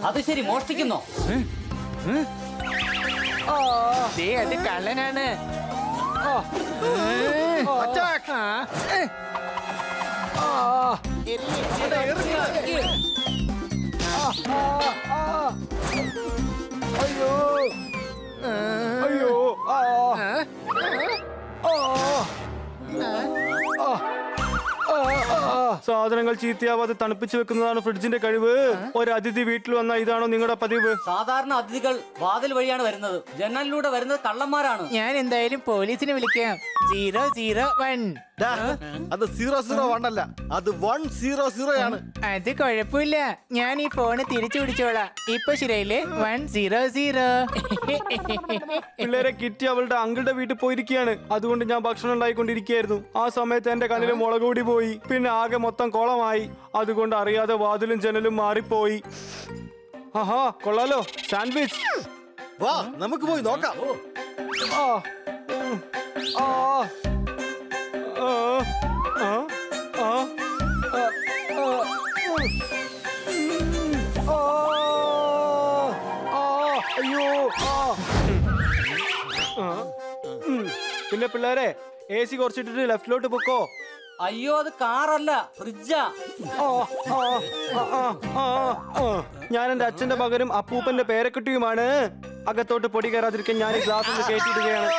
അത് ശരി, മോഷ്ടിക്കുന്നോ? അത് കള്ളനാണ്. അയ്യോ അയ്യോ സാധനങ്ങൾ ചീത്തയാവാതെ തണുപ്പിച്ചു വെക്കുന്നതാണ് ഫ്രിഡ്ജിന്റെ കഴിവ്. ഒരു അതിഥി വീട്ടിൽ വന്നാൽ ഇതാണോ നിങ്ങളുടെ പതിവ്? സാധാരണ അതിഥികൾ വാതിൽ വഴിയാണ് വരുന്നത്, ജനലിലൂടെ വരുന്നത് കള്ളന്മാരാണ്. ഞാൻ എന്തായാലും പോലീസിനെ വിളിക്കാം. 001. അത് 001 അല്ല, അത് 100 ആണ്. അത് കുഴപ്പമില്ല, ഞാൻ ഈ ഫോണ് തിരിച്ചു പിടിച്ചോളാം. ഇപ്പൊ ശരിയായില്ലേ? 100. പിള്ളേരെ കിറ്റി അവളുടെ അങ്കിളുടെ വീട്ടിൽ പോയിരിക്കുകയാണ്. അതുകൊണ്ട് ഞാൻ ഭക്ഷണം ഉണ്ടായിക്കൊണ്ടിരിക്കുകയായിരുന്നു. ആ സമയത്ത് എന്റെ കണ്ണിൽ മുളക് കൂടി പോയി. പിന്നെ ആകെ മൊത്തം കോളമായി. അതുകൊണ്ട് അറിയാതെ വാതിലും ജനലും മാറിപ്പോയി. ആഹാ, കൊള്ളാലോ സാൻഡ്വിച്ച്. വാ നമുക്ക് പോയി നോക്കാം. ആ ആ ആ ആ ആ അയ്യോ. പിന്നെ പിള്ളേരെ AC കുറച്ചിട്ടിട്ട് ലെഫ്റ്റിലോട്ട് പൊക്കോ. അയ്യോ, അത് കാറല്ല, ഫ്രിഡ്ജാ. ഞാൻ എന്റെ അച്ഛന്റെ മകനും അപ്പൂപ്പന്റെ പേരക്കുട്ടിയുമാണ്. അകത്തോട്ട് പൊടി കയറാതിരിക്കാൻ ഞാൻ ഈ ഗ്ലാസ് ഒന്ന് കയറ്റിയിടുകയാണ്.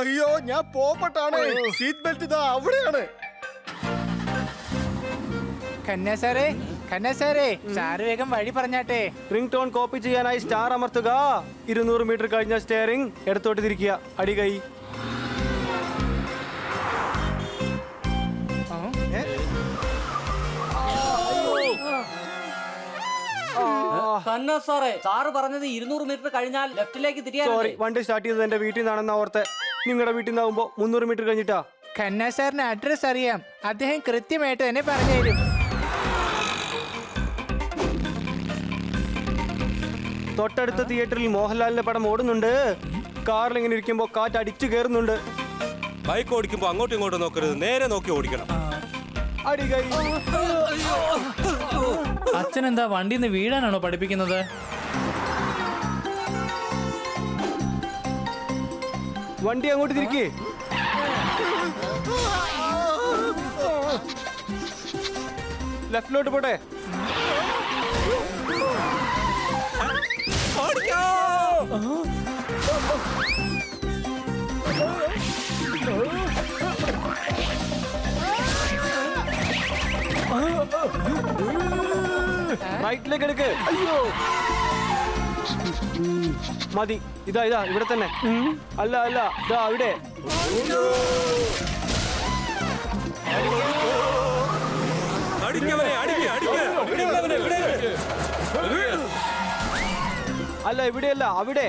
അയ്യോ, ഞാൻ പോപ്പട്ടാണ്. സീറ്റ് ബെൽറ്റ് ഇതാ അവിടെയാണ്. ഖന്ന സാറേ, സാറ് വേഗം വഴി പറഞ്ഞാട്ടെ. റിംഗ് ടോൺ കോപ്പി ചെയ്യാനായി സ്റ്റാർ അമർത്തുക. 200 മീറ്റർ കഴിഞ്ഞ സ്റ്റിയറിംഗ് ഇടത്തോട്ട് തിരിക്കുക. അടികൈ. ഖന്ന സാറേ, സാറ് പറഞ്ഞത് 200 മീറ്റർ കഴിഞ്ഞാൽ ലെഫ്റ്റിലേക്ക് തിരിയാൻ. സോറി, വണ്ടി സ്റ്റാർട്ട് ചെയ്തത് എന്റെ വീട്ടിൽ നിന്നാണെന്ന് ഓർത്തെ. നിങ്ങളുടെ വീട്ടിൽ നിന്നാവുമ്പോ 300 മീറ്റർ കഴിഞ്ഞിട്ടാ. ഖന്ന സാറിന് അഡ്രസ് അറിയാം. അദ്ദേഹം കൃത്യമായിട്ട് തന്നെ പറഞ്ഞു തരും. തൊട്ടടുത്ത തിയേറ്ററിൽ മോഹൻലാലിന്റെ പടം ഓടുന്നുണ്ട്. കാറിൽ ഇങ്ങനെ ഇരിക്കുമ്പോ കാറ്റ് അടിച്ചു കയറുന്നുണ്ട്. ബൈക്ക് ഓടിക്കുമ്പോ അങ്ങോട്ടും ഇങ്ങോട്ടും നോക്കരുത്, നേരെ നോക്കി ഓടിക്കണം. അടികൈ. അച്ഛൻ എന്താ വണ്ടിന്ന് വീഴാനാണോ പഠിപ്പിക്കുന്നത്? വണ്ടി അങ്ങോട്ട് തിരിക്കേ. ലെഫ്റ്റിലോട്ട് പോട്ടെ. റൈറ്റിലേക്ക് എടുക്ക്. അയ്യോ, മതി. ഇതാ ഇവിടെ തന്നെ. അല്ല ഇതാ അവിടെ. അല്ല ഇവിടെയല്ല, അവിടെ.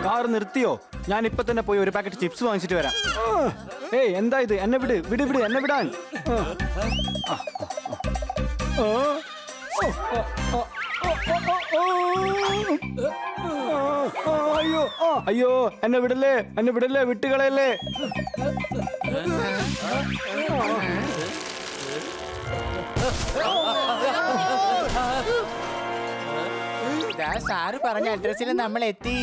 കാർ നിർത്തിയോ? ഞാൻ ഇപ്പൊ തന്നെ പോയി ഒരു പാക്കറ്റ് ചിപ്സ് വാങ്ങിച്ചിട്ട് വരാം. ഏയ്, എന്താ ഇത്? എന്നെ വിട്, എന്നെ വിടാൻ. അയ്യോ, എന്നെ വിടല്ലേ, വിട്ടുകളയല്ലേ. സാറ് പറഞ്ഞ അഡ്രസ്സിൽ നമ്മൾ എത്തി.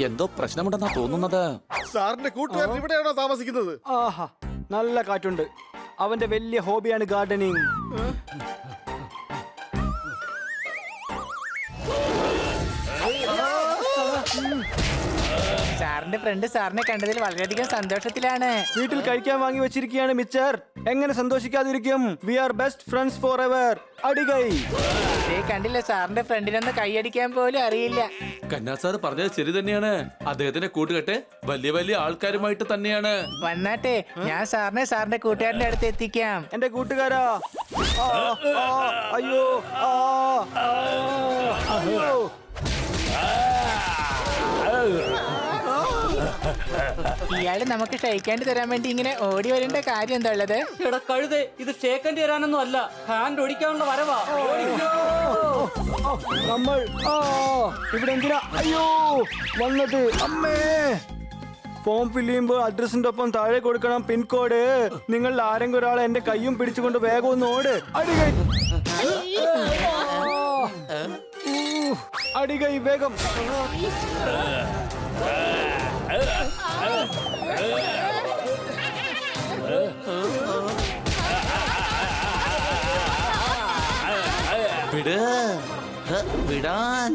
എന്തോ പ്രശ്നമുണ്ടെന്നാ തോന്നുന്നത്. സാറിന്റെ കൂട്ടുകാരൻ ഇവിടെയാണോ താമസിക്കുന്നത്? ആഹാ, നല്ല കാറ്റുണ്ട്. അവന്റെ വലിയ ഹോബിയാണ് ഗാർഡനിങ്. സാറിന്റെ ഫ്രണ്ട് സാറിനെ കണ്ടതിൽ വളരെയധികം സന്തോഷത്തിലാണ്. വീട്ടിൽ കഴിക്കാൻ വാങ്ങി വെച്ചിരിക്കുകയാണ് മിച്ചർ. എങ്ങനെ സന്തോഷിക്കാതിരിക്കും? We are best friends forever. അടികൈ. കണ്ടില്ല, സാറിന്റെ ഫ്രണ്ടിനൊന്ന് കൈയടിക്കാൻ പോലും അറിയില്ല. കന്നാ സാർ പറഞ്ഞത് ശരി തന്നെയാണ്. അദ്ദേഹത്തിന്റെ കൂട്ടുകെട്ട് വലിയ വലിയ ആൾക്കാരുമായിട്ട് തന്നെയാണ്. വന്നാട്ടെ, ഞാൻ സാറിനെ സാറിന്റെ കൂട്ടുകാരന്റെ അടുത്ത് എത്തിക്കാം. എന്റെ കൂട്ടുകാരാ. അയ്യോ, അയ്യോ. ഇയാള് നമുക്ക് ഷെയ്ക്കാൻഡ് തരാൻ വേണ്ടി ഇങ്ങനെ ഓടി വരേണ്ട കാര്യം എന്താ ഉള്ളത്? എടാ കഴുതേ, ഇത് ഷേക്കൻഡ് തരാനൊന്നും അല്ല, ഹാൻഡ് ഒടിക്കാനുള്ള വരവാ. നമ്മൾ ഇവിടെ എന്തിനാ അയ്യോ വന്നത്? അമ്മേ, ഫോം ഫില്ല് ചെയ്യുമ്പോൾ അഡ്രസ്സിന്റെ ഒപ്പം താഴെ കൊടുക്കണം പിൻകോഡ്. നിങ്ങൾ ആരെങ്കിലും ഒരാളെ എന്റെ കയ്യും പിടിച്ചുകൊണ്ട് വേഗം ഒന്ന് ഓട്. അടികൈ വേഗം. വിട് വിടാൻ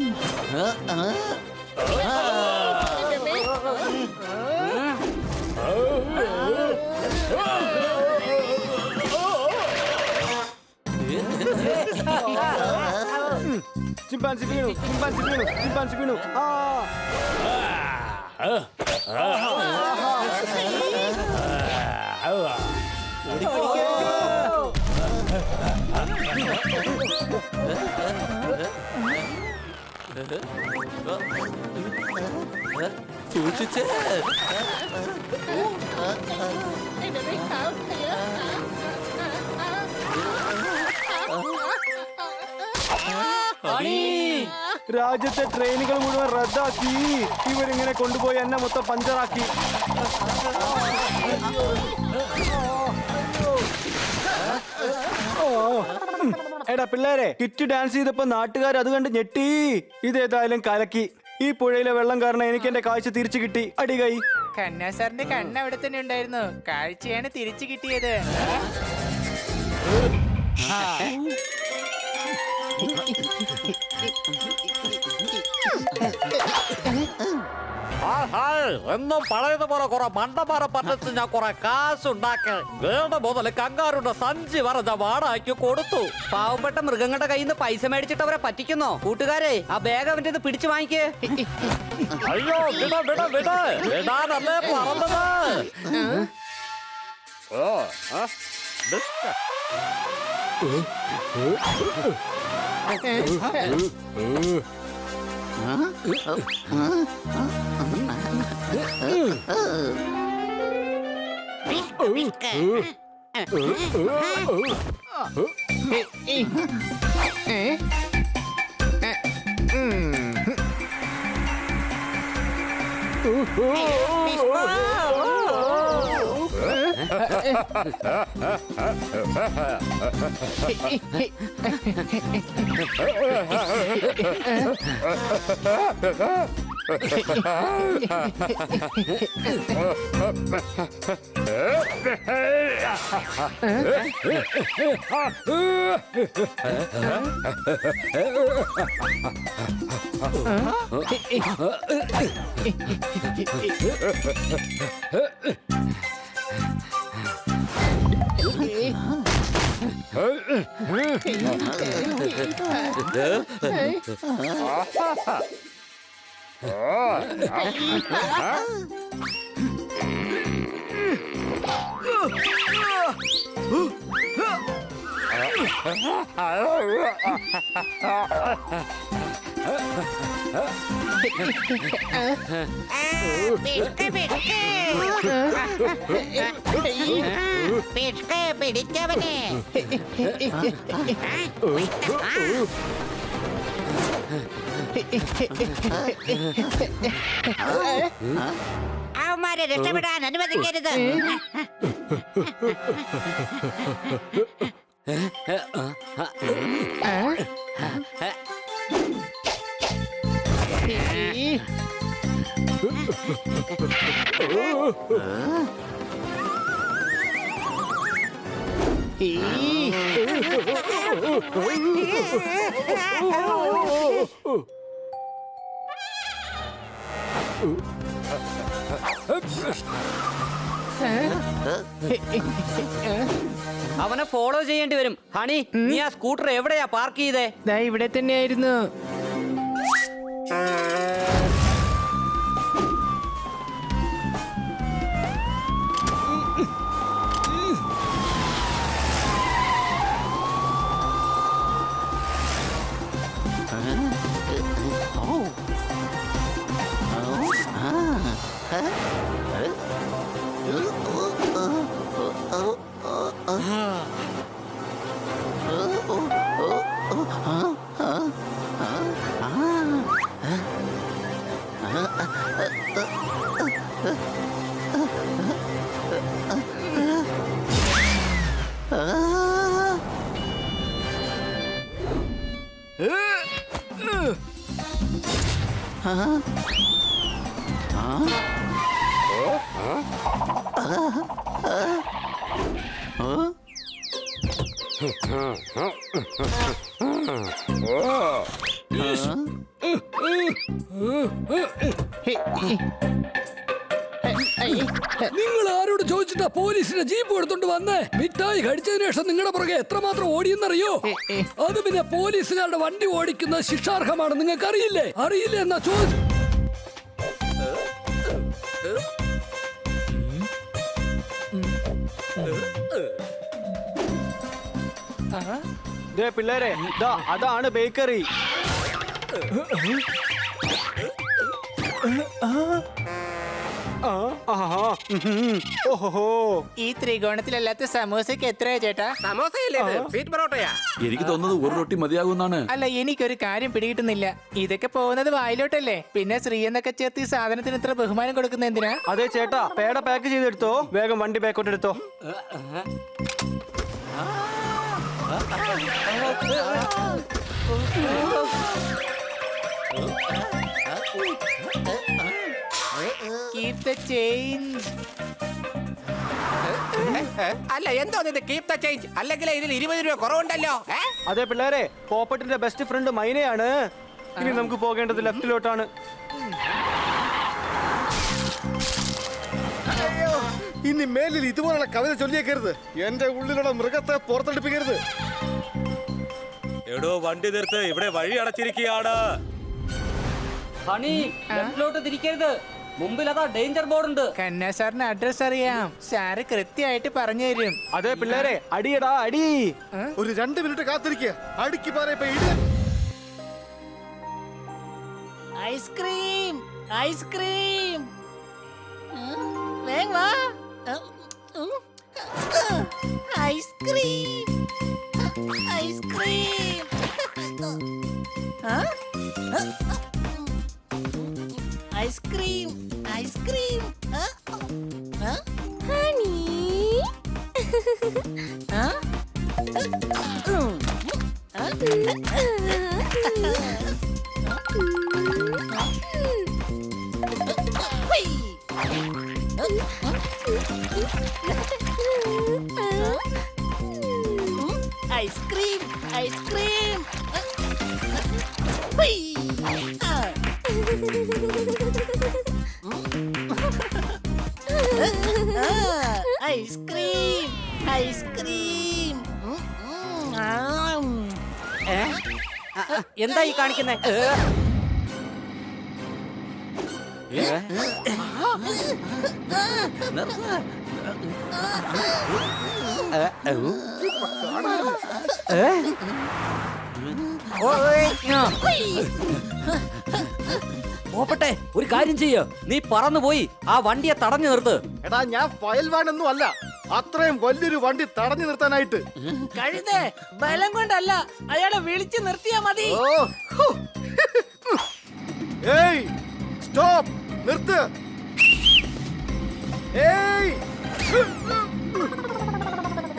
ചിമ്പാൻസി വീണു, ചിമ്പാൻസി വീണു, ചിമ്പാൻസി വീണു. സൂക്ഷിച്ചേ. രാജ്യത്തെ ട്രെയിനുകൾ മുഴുവൻ റദ്ദാക്കി. ഇവരിങ്ങനെ കൊണ്ടുപോയി എന്നെ മൊത്തം പഞ്ചറാക്കി. എടാ പിള്ളേരെ, കിറ്റ് ഡാൻസ് ചെയ്തപ്പോ നാട്ടുകാർ അത് കണ്ട് ഞെട്ടി. ഇതേതായാലും കലക്കി. ഈ പുഴയിലെ വെള്ളം കാരണം എനിക്ക് എന്റെ കാഴ്ച തിരിച്ചു കിട്ടി. അടികൈ. ഖന്ന സാറിന്റെ കണ്ണ് അവിടെ തന്നെ ഉണ്ടായിരുന്നു. കാഴ്ചയാണ് തിരിച്ചു കിട്ടിയത്. എന്നും പഴയതുപോലെ കുറെ മണ്ടന്മാരെ പറ്റത്ത് ഞാൻ കുറെ കാശുണ്ടാക്കി വേണ്ട മുതൽ കങ്കാറുടെ സഞ്ചി വരെ ഞാൻ വാടകയ്ക്ക് കൊടുത്തു. പാവപ്പെട്ട മൃഗങ്ങളുടെ കയ്യിൽ നിന്ന് പൈസ മേടിച്ചിട്ട് അവരെ പറ്റിക്കുന്നോ? കൂട്ടുകാരെ, ആ ബാഗ് അവന്റെ പിടിച്ചു വാങ്ങിക്കേ. അയ്യോ വിട വിട വിട വിടാനല്ലേ പറഞ്ഞത്. പിടിച്ചവനെ അവന്മാരെ രക്ഷപ്പെടാൻ അനുവദിക്കരുത്. അവനെ ഫോളോ ചെയ്യേണ്ടി വരും. ഹണി, നീ ആ സ്കൂട്ടർ എവിടെയാ പാർക്ക് ചെയ്തേ? ദാ ഇവിടെ തന്നെയായിരുന്നു. നിങ്ങൾ ആരോട് ചോദിച്ചിട്ടാ പോലീസിന്റെ ജീപ്പ് എടുത്തോണ്ട് വന്നേ? മിഠായി കഴിച്ചതിന് ശേഷം നിങ്ങളുടെ പുറകെ എത്രമാത്രം ഓടിയെന്നറിയോ? അത് പിന്നെ പോലീസുകാരുടെ വണ്ടി ഓടിക്കുന്നത് ശിക്ഷാർഹമാണ്. നിങ്ങൾക്ക് അറിയില്ലേ? അറിയില്ലേ എന്നാ ചോദിച്ചു. ദേ പിള്ളേരെ, ദാ അതാണ് ബേക്കറി. ഓഹോ, ഈ ത്രികോണത്തിലല്ലാത്ത സമോസയ്ക്ക് എത്രയാ ചേട്ടാ? എനിക്ക് തോന്നുന്നത് ഒരു റൊട്ടി മതിയാകുമെന്നാണ്. അല്ല, എനിക്കൊരു കാര്യം പിടികിട്ടുന്നില്ല. ഇതൊക്കെ പോകുന്നത് വായിലോട്ടല്ലേ? പിന്നെ ശ്രീ എന്നൊക്കെ ചേർത്ത് ഈ സാധനത്തിന് ഇത്ര ബഹുമാനം കൊടുക്കുന്ന എന്തിനാ? അതെ ചേട്ടാ, പേട പാക്ക് ചെയ്തെടുത്തോ. വേഗം വണ്ടി ബാക്കോട്ട് എടുത്തോ. Keep the change. അല്ല, എന്തോ കീപ് ദ ചേഞ്ച്? അല്ലെങ്കിൽ ഇതിൽ 20 രൂപ കുറവുണ്ടല്ലോ. അതെ പിള്ളേരെ, പോപ്പറ്റിന്റെ ബെസ്റ്റ് ഫ്രണ്ട് മൈനയാണ്. ഇനി നമുക്ക് പോകേണ്ടത് ലെഫ്റ്റിലോട്ടാണ്. ഇനി മേലിൽ ഇതുപോലുള്ള കവിത ചൊല്ലിയേക്കരുത്. എന്റെ ഉള്ളിലുള്ള മൃഗത്തെ പുറത്തെടുപ്പിക്കരുത്. എടോ വണ്ടി നിർത്ത്, ഇവിടെ വഴി അടച്ചിരിക്കുകയാണ്. ഹണി, ലെഫ്റ്റിലോട്ട് തിരിക്കരുത്. മുമ്പിൽ അതാ ഡേഞ്ചർ ബോർഡ് ഉണ്ട്. കന്നാ സാറിന് അഡ്രസ് അറിയാം. സാറ് കൃത്യമായിട്ട് പറഞ്ഞു തരും. അതെ പിള്ളേരെ, അടിയടാ അടി. ഒരു 2 മിനിറ്റ് കാത്തിരിക്കുക. അടുക്കി പറയപ്പോ ഇട്. ഐസ്ക്രീം ഐസ്ക്രീം വേഗം വാ. Ice cream ice cream ice cream ice cream honey ice cream ice cream ice cream ice cream എന്താ ഈ കാണിക്കുന്നേ? പോപ്പട്ടെ, ഒരു കാര്യം ചെയ്യ. നീ പറന്നുപോയി ആ വണ്ടിയെ തടഞ്ഞു നിർത്ത്. എടാ, ഞാൻ ഫയൽ വാനൊന്നും അല്ല. അത്രയും വലിയൊരു വണ്ടി തടഞ്ഞു നിർത്താനായിട്ട്. കഴുതേ, ബലം കൊണ്ടല്ല, അയാളെ വിളിച്ചു നിർത്തിയാ മതി. ഓ, ഹു. ഏയ്, സ്റ്റോപ്പ്, നിർത്ത്. ഏയ്,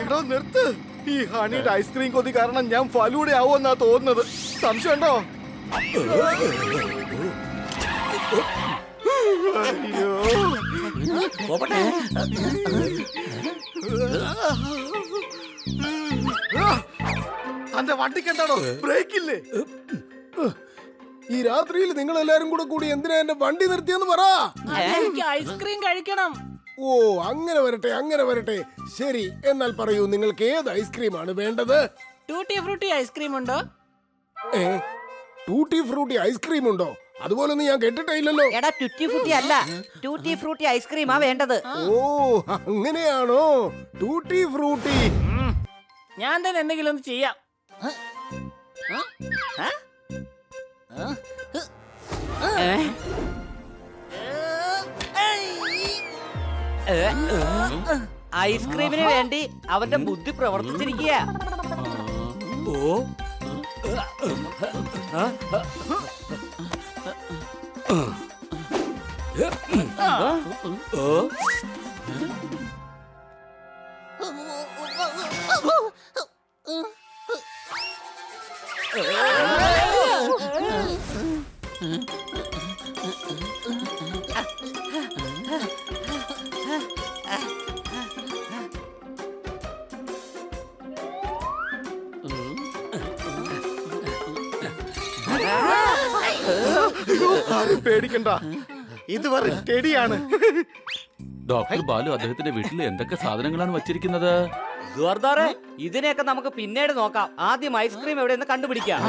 എടോ നിർത്ത്. ഈ ഹണിയുടെ ഐസ്ക്രീം കൊതി കാരണം ഞാൻ ഫലൂടെ ആവുമെന്നാ തോന്നുന്നത്. സംശയമുണ്ടോ? അയ്യോ, തന്റെ വണ്ടിക്ക് എന്താണോ ബ്രേക്ക് ഇല്ലേ? ഈ രാത്രിയിൽ നിങ്ങൾ എല്ലാരും കൂടി എന്തിനാ എന്റെ വണ്ടി നിർത്തിയെന്ന് പറ. എനിക്ക് ഐസ്ക്രീം കഴിക്കണം. ഓ, അങ്ങനെ വരട്ടെ, അങ്ങനെ വരട്ടെ. ശരി, എന്നാൽ പറയൂ, നിങ്ങൾക്ക് ഏത് ഐസ്ക്രീമാണ് വേണ്ടത്? ടൂട്ടി ഫ്രൂട്ടി ഐസ്ക്രീം ഉണ്ടോ? ടൂട്ടി ഫ്രൂട്ടി ഐസ്ക്രീം ഉണ്ടോ? അതുപോലൊന്നും ഞാൻ കേട്ടിട്ടേ ഇല്ലല്ലോ. എടാ, ട്യൂട്ടി ഫ്രൂട്ടി അല്ല, ട്യൂട്ടി ഫ്രൂട്ടി ഐസ്ക്രീമാ വേണ്ടത്. ഓ, അങ്ങനെയാണോ? Tutti Frooti. ഞാൻ തന്നെ എന്തെങ്കിലും ഒന്ന് ചെയ്യാം. ഐസ്ക്രീമിന് വേണ്ടി അവന്റെ ബുദ്ധി പ്രവർത്തിച്ചിരിക്കുക. ആരും പേടിക്കണ്ട, ഇത് വെറും ടെടിയാണ്. ഡോക്ടർ ബാലു അദ്ദേഹത്തിന്റെ വീട്ടിൽ എന്തൊക്കെ സാധനങ്ങളാണ് വച്ചിരിക്കുന്നത്? ജോർദാറെ, ഇതിനെയൊക്കെ നമുക്ക് പിന്നീട് നോക്കാം. ആദ്യം ഐസ്ക്രീം എവിടെയെന്ന് കണ്ടുപിടിക്കാം.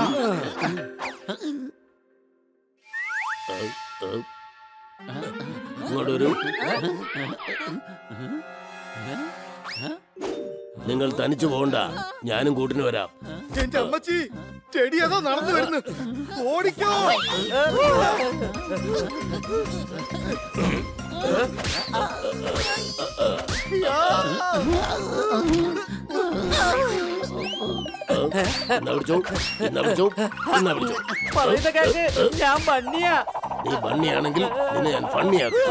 നിങ്ങൾ തനിച്ചു പോകണ്ട, ഞാനും കൂട്ടിന് വരാം. എന്റെ അമ്മച്ചി, ടെടി അതോ നടന്നു വരുന്നു, ഓടിക്കോ. പറയുന്ന കേക്ക്, ഞാൻ ബണ്ണിയാ. നീ ബണ്ണിയാണെങ്കിൽ നിന്നെ ഞാൻ ഫണ്ണിയാക്കും.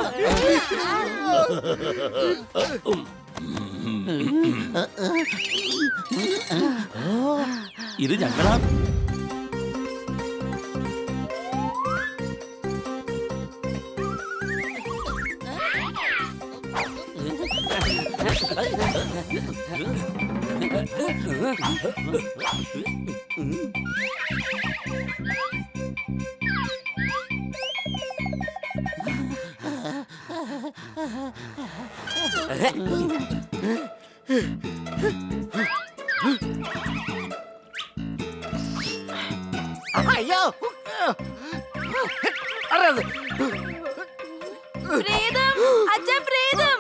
ഇത് ഞങ്ങളാ. അയ്യോ, പ്രേതം, അച്ഛാ പ്രേതം.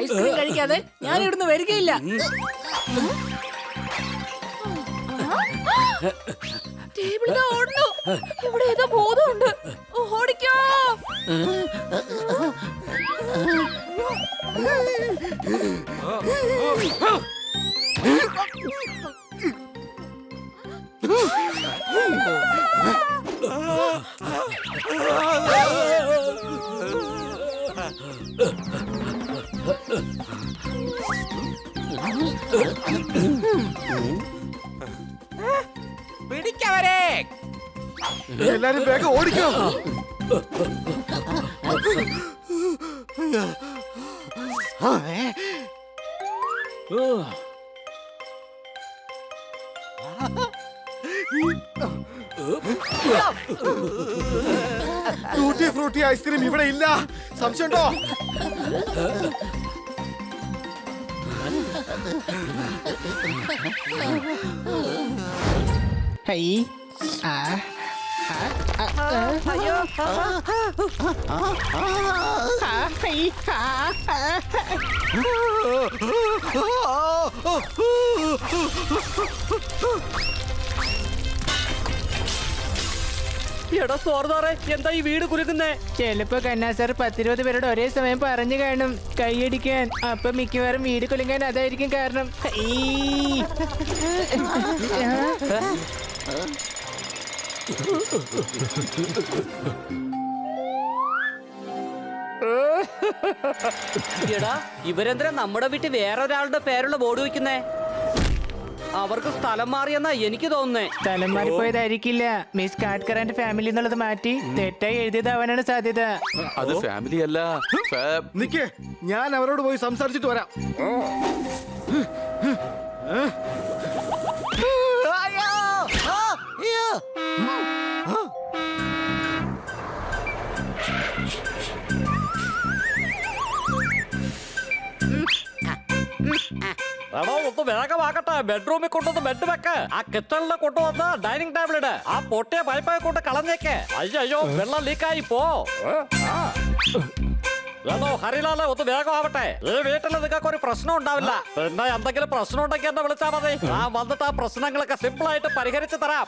ഐസ്ക്രീം കഴിക്കാതെ ഞാൻ ഇവിടുന്ന് വരികയില്ല. ടേബിളിൽ ഓടുന്നു. ഇവിടെ ഏതോ ബോധമുണ്ട്. ഓടിക്കോ. പിടിക്കവരെ. എല്ലാരും വേഗം ഓടിക്കോ. ടൂട്ടി ഫ്രൂട്ടി ഐസ്ക്രീം ഇവിടെ ഇല്ല. സംശയമുണ്ടോ? അയ്യോ, എടാ സോർദാറെ, എന്താ ഈ വീട് കുലുക്കുന്നേ? ചിലപ്പോ കന്നാ സാർ 10-20 പേരോട് ഒരേ സമയം പറഞ്ഞു കാണും കൈയടിക്കാൻ. അപ്പൊ മിക്കവാറും വീട് കുലുങ്ങാൻ അതായിരിക്കും കാരണം. എടാ, ഇവരെന്തിനാ നമ്മുടെ വീട്ടിൽ വേറൊരാളുടെ പേരുള്ള ബോർഡ് വെക്കുന്നേ? അവർക്ക് സ്ഥലം മാറിയെന്നാ എനിക്ക് തോന്നുന്നേ. സ്ഥലം മാറിപ്പോയതായിരിക്കില്ല. മിസ് കാട്കറാന്റെ ഫാമിലി എന്നുള്ളത് മാറ്റി തെറ്റായി എഴുതിയതാവാനാണ് സാധ്യത. അത് ഫാമിലി അല്ല, നിക്കേ, ഞാൻ അവരോട് പോയി സംസാരിച്ചിട്ട് വരാം. എടോ, ഒന്ന് വേഗമാക്കട്ടെ. ബെഡ്റൂമിൽ കൊണ്ടുവന്ന് ബെഡ് വെക്ക്. ആ കിച്ചണിൽ കൊണ്ടുവന്ന് ഡൈനിങ് ടേബിളിട്. ആ പൊട്ടിയ പൈപ്പായി കൊണ്ട് കളഞ്ഞേക്ക്. അയ്യോ, വെള്ളം ലീക്കായി പോ. എടോ ഹരിലാല്, ഒന്ന് വേഗമാവട്ടെ. ഈ വീട്ടിൽ നിങ്ങൾക്ക് ഒരു പ്രശ്നം ഉണ്ടാവില്ല. പിന്നെ എന്തെങ്കിലും പ്രശ്നം ഉണ്ടെങ്കിൽ എന്നെ വിളിച്ചാൽ മതി. ഞാൻ വന്നിട്ട് ആ പ്രശ്നങ്ങളൊക്കെ സിമ്പിൾ ആയിട്ട് പരിഹരിച്ചു തരാം.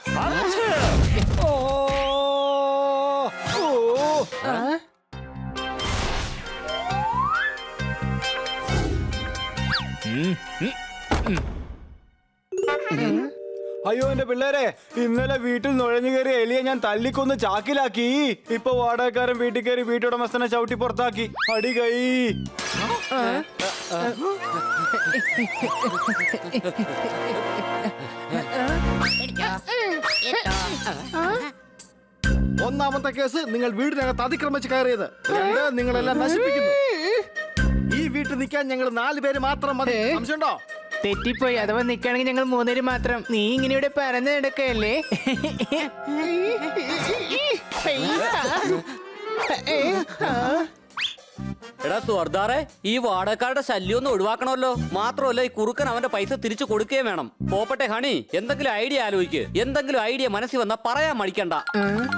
അയ്യോ എന്റെ പിള്ളേരെ, ഇന്നലെ വീട്ടിൽ നുഴഞ്ഞു കയറി എലിയെ ഞാൻ തല്ലിക്കൊന്ന് ചാക്കിലാക്കി. ഇപ്പൊ വാടകക്കാരൻ വീട്ടിൽ കയറി വീട്ടുടമസ്ഥനെ ചവിട്ടി പുറത്താക്കി. അടി കൈ. ഒന്നാമത്തെ കേസ്, നിങ്ങൾ വീടിനകത്ത് അതിക്രമിച്ച് കയറിയത്. രണ്ട്, നിങ്ങളെല്ലാം നശിപ്പിക്കുന്നു. ഈ വീട്ടിൽ നിൽക്കാൻ ഞങ്ങൾ 4 പേര് മാത്രം മതി. സംശയമുണ്ടോ? തെറ്റിപ്പോയി. അഥവാ നിൽക്കുകയാണെങ്കിൽ ഞങ്ങൾ 3 പേര് മാത്രം. നീ ഇങ്ങനെ ഇവിടെ പറന്ന് നടക്കല്ലേ? എടാ സുഹൃത്താറെ, ഈ വാടകക്കാരുടെ ശല്യം ഒന്ന് ഒഴിവാക്കണമല്ലോ. മാത്രമല്ല ഈ കുറുക്കൻ അവന്റെ പൈസ തിരിച്ചു കൊടുക്കുകയും വേണം. പോപ്പട്ടെ ഹണി, എന്തെങ്കിലും ഐഡിയ ആലോചിക്ക്. എന്തെങ്കിലും ഐഡിയ മനസ്സിൽ വന്നാ പറയാൻ മടിക്കണ്ട.